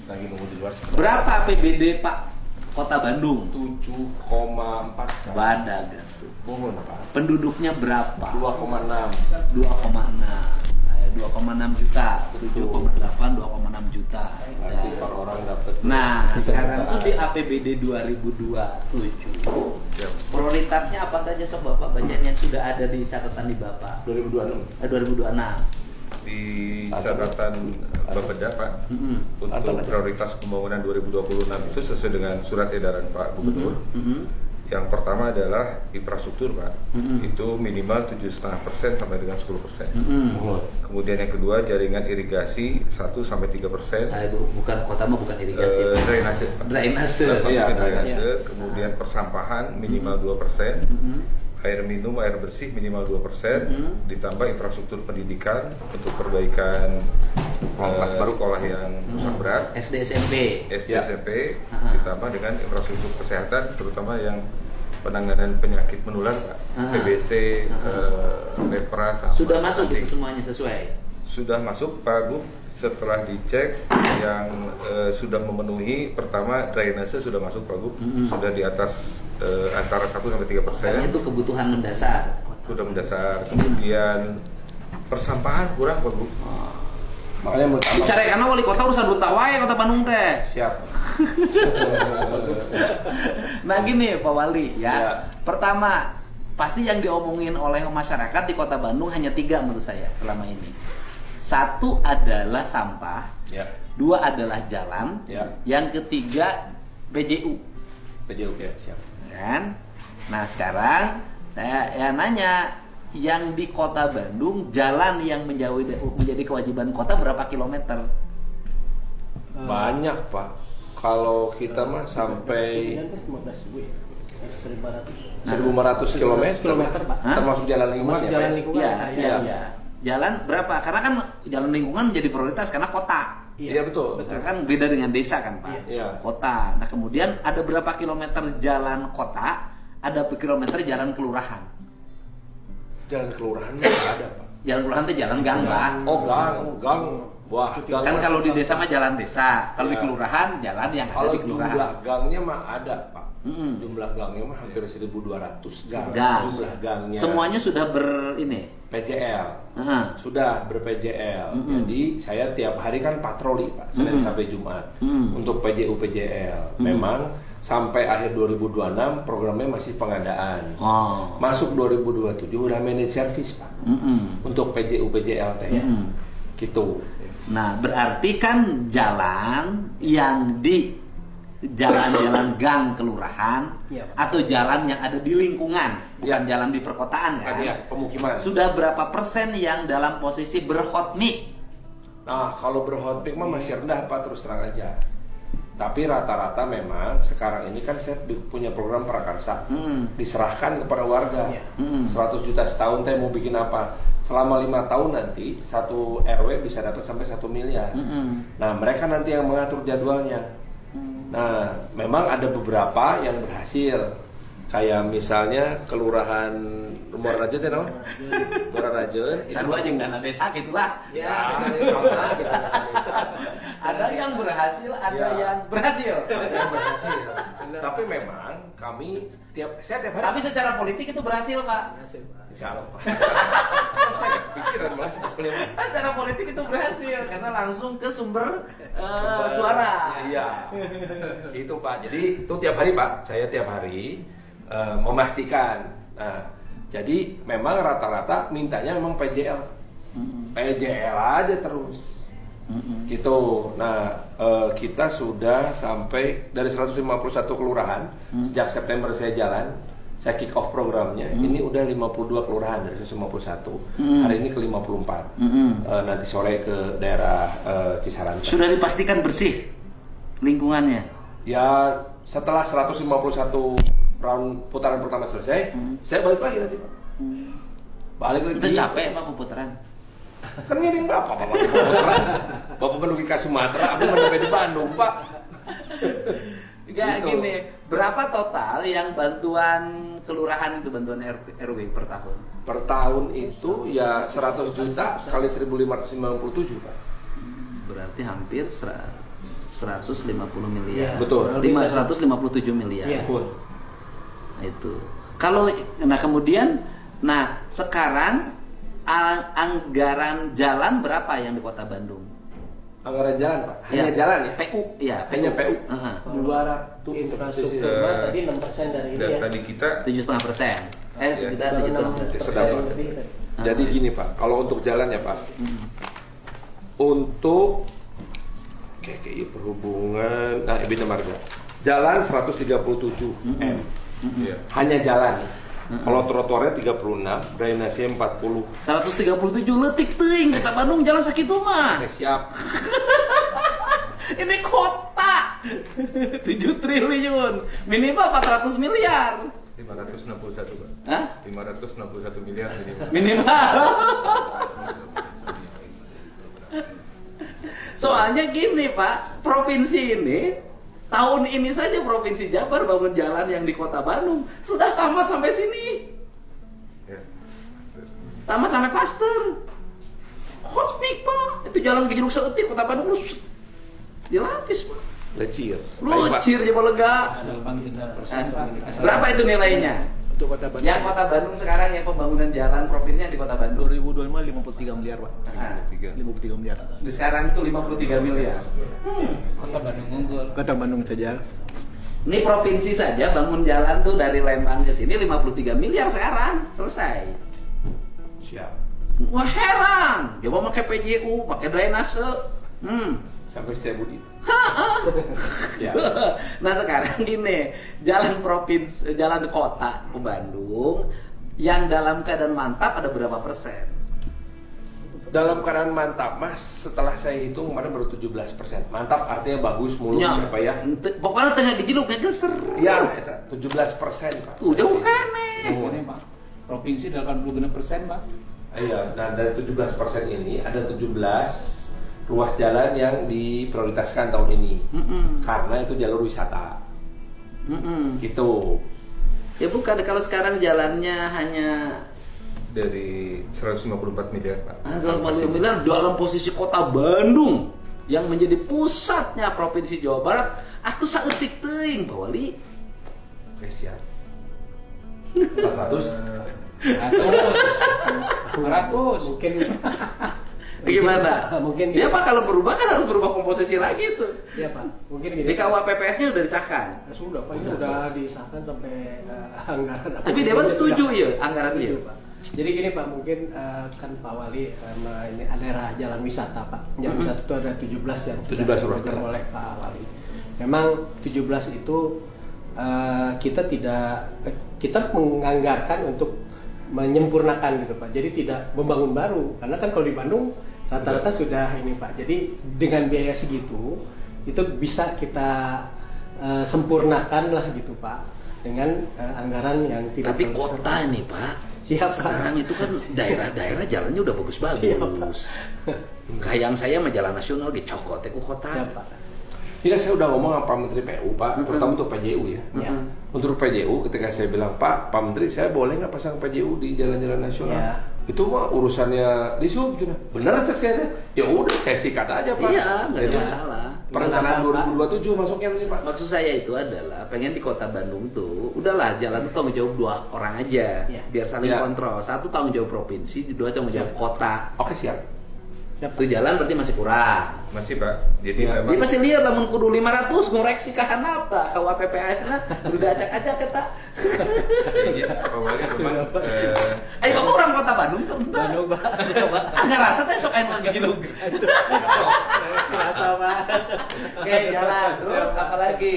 lagi nunggu di luar. Berapa APBD Pak Kota Bandung? 7,4. Badak tuh. Mohon Pak. Penduduknya berapa? 2,6. 2,6 juta, 7,8, 2,6 juta. Nanti per orang dapat. Nah, sekarang tuh di APBD 2027. Siap. Prioritasnya apa saja sob Bapak bagian yang sudah ada di catatan di Bapak? 2026. 2026. Di catatan Bapeda Pak, Mm-hmm. untuk prioritas pembangunan 2026 itu sesuai dengan surat edaran Pak Gubernur. Mm-hmm. Yang pertama adalah infrastruktur Pak, Mm-hmm. itu minimal 7,5% sampai dengan 10%. Mm-hmm. Kemudian yang kedua jaringan irigasi 1-3%. Nah, itu bukan kota mah bukan irigasi. Drainase Pak. Drainase. Iya, Iya, drainase. iya. Kemudian persampahan minimal 2%. Mm-hmm. Air minum, air bersih minimal 2%, Mhm. ditambah infrastruktur pendidikan untuk perbaikan Kelas baru. sekolah yang rusak berat, SD SMP. SD, Ya. SMP, Aha. ditambah dengan infrastruktur kesehatan, terutama yang penanganan penyakit menular, Pak, Aha. TBC, lepra, sama Sudah masuk stunting. itu semuanya sesuai. Sudah masuk, Pak Gub. Setelah dicek yang sudah memenuhi, pertama drainase sudah masuk, Pak Gub, Mhm. sudah di atas antara 1-3%. Karena itu kebutuhan mendasar. Sudah mendasar. Kemudian persampahan kurang Pak Gub. Makanya menurut Abang- Bicara karena wali kota urusan duta wae kota Bandung teh. Siap. Nah gini Pak Wali ya. Ya. Pertama, pasti yang diomongin oleh masyarakat di kota Bandung hanya 3 menurut saya selama ini. 1 adalah sampah, Ya. 2 adalah jalan, Ya. yang ketiga PJU. PJU ya, siap. Kan? Nah sekarang saya nanya, yang di kota Bandung jalan yang menjadi kewajiban kota berapa kilometer? Banyak Pak. Kalau kita mah sampai 1.500 km, Pak. Hah? termasuk jalan lingkungan ya, Jalan Pak? lingkungan. Iya, Iya. iya, iya. Jalan berapa? Karena kan jalan lingkungan menjadi prioritas karena kota. Iya betul. Karena kan beda dengan desa kan Pak. Iya. Kota. Nah kemudian ada berapa kilometer jalan kota? Ada kilometer jalan kelurahan. Jalan kelurahan nggak ada Pak. Jalan kelurahan itu jalan gang Pak. Oh gang. Wah, gang Kan mah- kalau di desa mah jalan desa, kalau di Iya. kelurahan jalan yang ada Kalau di kelurahan. jumlah gangnya mah ada Pak. Mm-mm. Jumlah gangnya mah hampir 1.200 gang. Gang. Jumlah gangnya. Semuanya sudah ini. PJL. Aha. Sudah ber-PJL. Mm-mm. Jadi saya tiap hari kan patroli Pak, Senin Mm-mm. sampai Jumat Mm. untuk PJU PJL. Mm. Memang sampai akhir 2026 programnya masih pengadaan. Oh. Masuk 2027 udah manage service Pak. Mm-mm. Untuk PJU PJL teh ya. Mm-mm. Gitu. Nah, berarti kan jalan yang di jalan-jalan gang kelurahan Iya, Pak. atau jalan yang ada di lingkungan, bukan Iya. jalan di perkotaan kan? Kan ya, pemukiman. Sudah berapa persen yang dalam posisi berhotmik? Nah, kalau berhotmik mah masih rendah Pak, terus terang aja. Tapi rata-rata memang sekarang ini kan saya punya program prakarsa. Mm. Diserahkan kepada warga. Iya. 100 juta setahun teh mau bikin apa? Selama 5 tahun nanti satu RW bisa dapat sampai 1 miliar. Mm-mm. Nah, mereka nanti yang mengatur jadwalnya. Nah, memang ada beberapa yang berhasil. Kayak misalnya kelurahan Muara Raja teh naon? Muara Raja. Sarua jeung dana desa gitulah. Ya, sama gitu. Ada yang berhasil, ada Ya. yang berhasil. Yang berhasil. Tapi memang kami saya tiap hari. Tapi secara politik itu berhasil, Pak. Insya Allah Pak. Saya nggak kepikiran malah pas kuliah. Secara politik itu berhasil karena langsung ke sumber suara. Iya. Itu Pak. Jadi itu tiap hari Pak. Saya tiap hari memastikan. Nah, jadi memang rata-rata mintanya memang PJL. PJL aja terus. Gitu. Nah, kita sudah sampai dari 151 kelurahan sejak September saya jalan. Saya kick off programnya. Ini udah 52 kelurahan dari 151. Hari ini ke 54. Nanti sore ke daerah Cisaranca. Sudah dipastikan bersih lingkungannya. Ya, setelah 151 round putaran pertama selesai, saya balik lagi nanti Pak. Balik lagi. Itu capek Pak pemutaran. Kan ngiring Bapak di pemutaran. Bapak pergi ke Sumatera, aku menemui di Bandung Pak. Ya Gitu. gini, berapa total yang bantuan kelurahan itu, bantuan RW per tahun? Per tahun itu ya 100 juta kali 1.597 Pak. Berarti hampir 150 miliar. Betul. 557 miliar. Iya. Betul. Nah, itu. Kalau kemudian sekarang anggaran jalan berapa yang di Kota Bandung? Anggaran jalan Pak, hanya jalan ya? PU, ya. Hanya PU. Heeh. 200 infrastruktur tadi 6% dari ini ya. Data di kita 7,5%. Iya. Kita 6% 7,5%. lebih tadi. Jadi gini Pak, kalau untuk jalan ya Pak, untuk KKI perhubungan, nah Bina Marga, jalan 137 M, ya. hanya jalan. Kalau trotoarnya 36, drainase 40. 137 letik teuing Kota Bandung jalan sakitu mah. Oke, siap. Ini kota 7 triliun, minimal 400 miliar. 561 Pak. Hah? 561 miliar minimal. Minimal. Soalnya gini Pak, provinsi ini tahun ini saja Provinsi Jabar bangun jalan yang di Kota Bandung sudah tamat sampai sini. Ya. Tamat sampai Pasteur. Hotspik Pak. Itu jalan ke Jeruk Seetik Kota Bandung lu dilapis Pak. Lecir. Lucir aja lega. Berapa itu nilainya? Untuk Kota Bandung. Yang Kota Bandung sekarang yang pembangunan jalan provinsi yang di Kota Bandung 2025 53 miliar, Pak. Nah, 53 miliar. di sekarang itu 53 miliar. Kota Bandung unggul. Kota Bandung saja. Ini provinsi saja bangun jalan tuh dari Lembang ke sini 53 miliar sekarang. Selesai. Siap. Wah heran. Coba pakai PJU, pakai drainase. Sampai Setiabudi. Ya. Nah sekarang gini, jalan provinsi, jalan kota ke Bandung yang dalam keadaan mantap ada berapa persen? Dalam keadaan mantap, Mas, setelah saya hitung kemarin baru 17%. Mantap artinya bagus, mulus, Ya, apa ya? pokoknya tengah gejiluk kayak geser. Ya, itu 17%, Pak. Tuh jauh kene. Ini Pak, provinsi 80% Pak. Iya, nah dari 17% ini ada 17 ruas jalan yang diprioritaskan tahun ini. Karena itu jalur wisata. Gitu. Ya bukan, kalau sekarang jalannya hanya Dari 154 miliar Pak. 140 miliar dalam posisi Kota Bandung yang menjadi pusatnya Provinsi Jawa Barat. Atuh saeutik teuing Pak Wali. Oke, siap. 400. 100. Mungkin Gimana? Mungkin ya Pak, kalau berubah kan harus berubah komposisi lagi tuh. Iya, Pak. Mungkin Di KUHPPS-nya udah disahkan. Sudah, Pak. Ini udah disahkan sampai anggaran. Tapi Dewan setuju ya anggaran Setuju, iya. Pak. Jadi gini Pak, mungkin kan Pak Wali ini daerah jalan wisata Pak. Jalan wisata itu ada 17 yang 17 sudah ruas dipegang jalan. oleh Pak Wali. Memang 17 itu kita menganggarkan untuk menyempurnakan gitu Pak. Jadi tidak membangun baru. Karena kan kalau di Bandung rata-rata sudah ini Pak. Jadi dengan biaya segitu itu bisa kita sempurnakan lah gitu Pak. Dengan anggaran yang tidak Tapi terlalu kota besar. nih Pak. Siap, Pak. Sekarang itu kan daerah-daerah jalannya udah Siap, bagus-bagus. Kayak yang saya mah jalan nasional ge cokot teh ku kota. Siap, Pak. Tidak, saya udah ngomong sama Pak Menteri PU, Pak, terutama untuk PJU ya. Ya. Untuk PJU, ketika saya bilang, Pak Menteri, saya boleh nggak pasang PJU di jalan-jalan nasional? Ya. Itu mah urusannya di sub, bener cek saya deh. Ya udah, saya sikat aja Pak. Iya, nggak ada Jadi, masalah. Perencanaan Kenapa, Pak? 2027 masuknya nanti Pak. Maksud saya itu adalah pengen di Kota Bandung tuh udahlah jalan itu tanggung jawab 2 orang aja Ya. biar saling Ya. kontrol. 1 tanggung jawab provinsi, 2 tanggung jawab kota. Oke, siap. Siap, Pak. Itu jalan berarti masih kurang. Masih Pak. Jadi Ya. memang Dia pasti lihat lamun kudu 500 ngoreksi ka handap tah ka WPPS na kudu diacak-acak eta. iya, Pak Wali memang Ayo Bapak orang Kota Bandung tuh. Bandung, Pak. Agak rasa teh sok aya lagi gitu. Kerasa, Pak. Oke, jalan. Terus apa lagi?